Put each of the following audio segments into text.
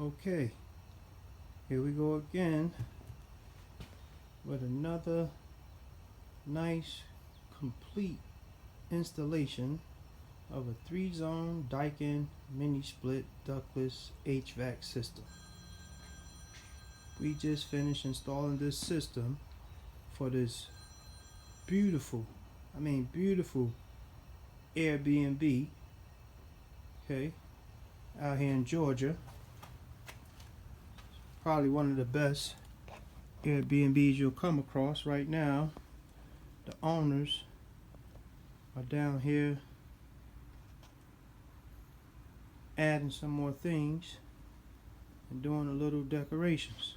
Okay, here we go again with another nice complete installation of a 3-zone Daikin mini split ductless HVAC system. We just finished installing this system for this beautiful Airbnb, okay, out here in Georgia. Probably one of the best Airbnbs you'll come across right now. The owners are down here adding some more things and doing a little decorations.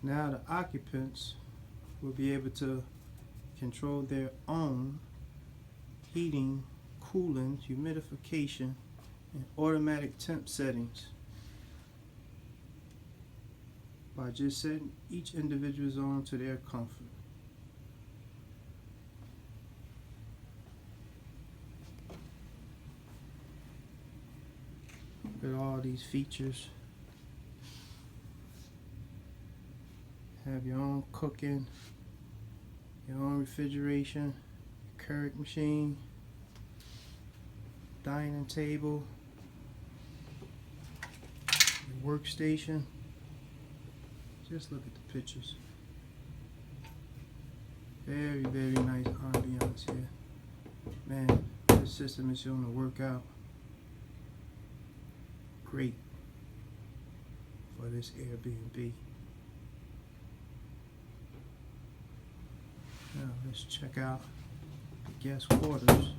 Now the occupants will be able to control their own heating, cooling, humidification, and automatic temp settings by just setting each individual zone to their comfort. Look at all these features. Have your own cooking, your own refrigeration, Keurig machine, dining table, your workstation. Just look at the pictures. Very, very nice ambiance here. Man, this system is going to work out great for this Airbnb. Now let's check out the guest quarters.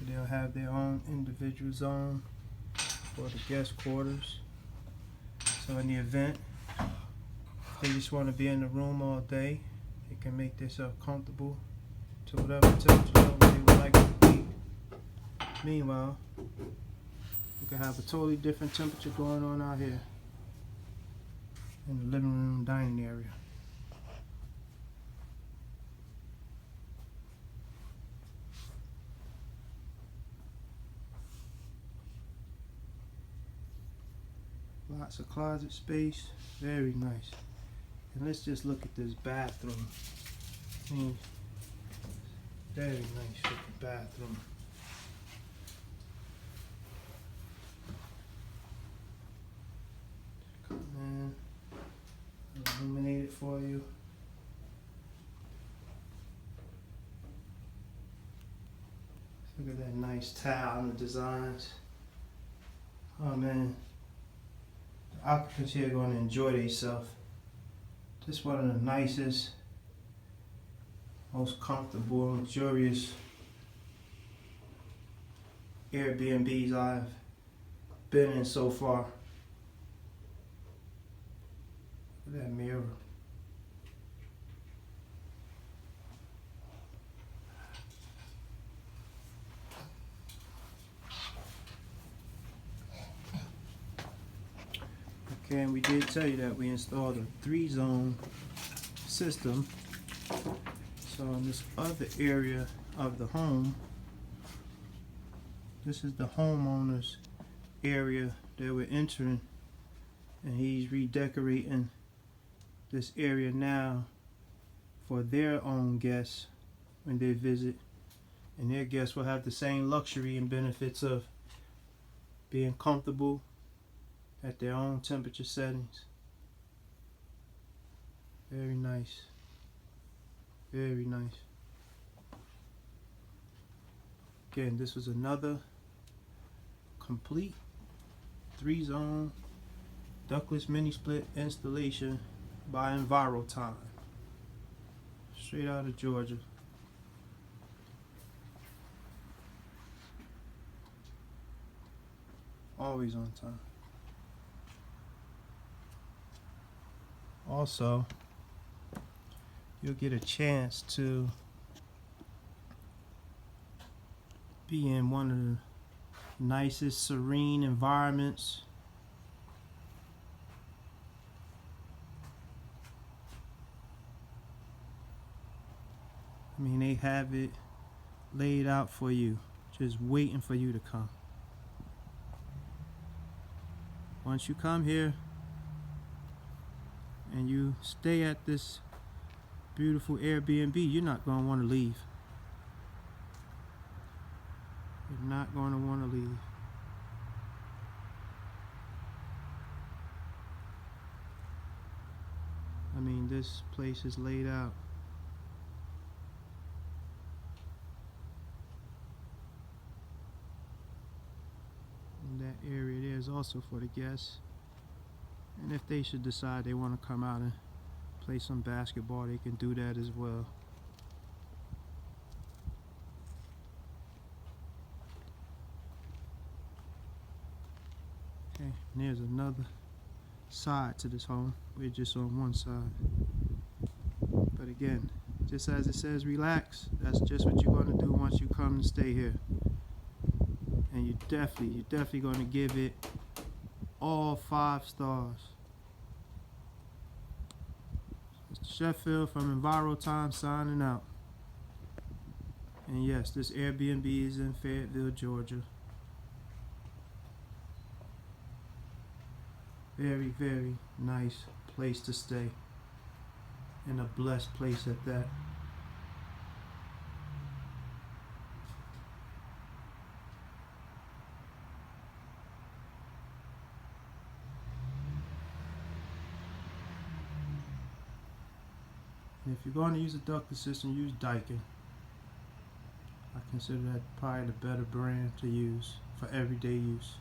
They'll have their own individual zone for the guest quarters. So in the event they just want to be in the room all day, they can make themselves comfortable to whatever temperature level they would like to be. Meanwhile, you can have a totally different temperature going on out here in the living room dining area. Lots of closet space, very nice. And let's just look at this bathroom. I mean, very nice looking bathroom. Come in, illuminate it for you. Look at that nice tile and the designs. Oh man. The occupants here are going to enjoy themselves. Just one of the nicest, most comfortable, luxurious Airbnbs I've been in so far. Look at that mirror. Okay, and we did tell you that we installed a 3-zone system. So in this other area of the home, this is the homeowner's area that we're entering, and he's redecorating this area now for their own guests when they visit, and their guests will have the same luxury and benefits of being comfortable at their own temperature settings. Very nice. Very nice. Again, this was another complete 3-zone ductless mini split installation by EnviroTime. Straight out of Georgia. Always on time. Also, you'll get a chance to be in one of nicest serene environments. I mean, they have it laid out for you, just waiting for you to come. Once you come here and you stay at this beautiful Airbnb, you're not going to want to leave. You're not going to want to leave. I mean, this place is laid out. And that area there is also for the guests. And if they should decide they want to come out and play some basketball, they can do that as well. Okay, and there's another side to this home. We're just on one side. But again, just as it says relax, that's just what you're going to do once you come and stay here. And you're definitely going to give it all 5 stars. Mr. Sheffield from Enviro Time signing out. And yes, this Airbnb is in Fayetteville, Georgia. Very, very nice place to stay. And a blessed place at that. And if you're going to use a ductless system, use Daikin. I consider that probably the better brand to use for everyday use.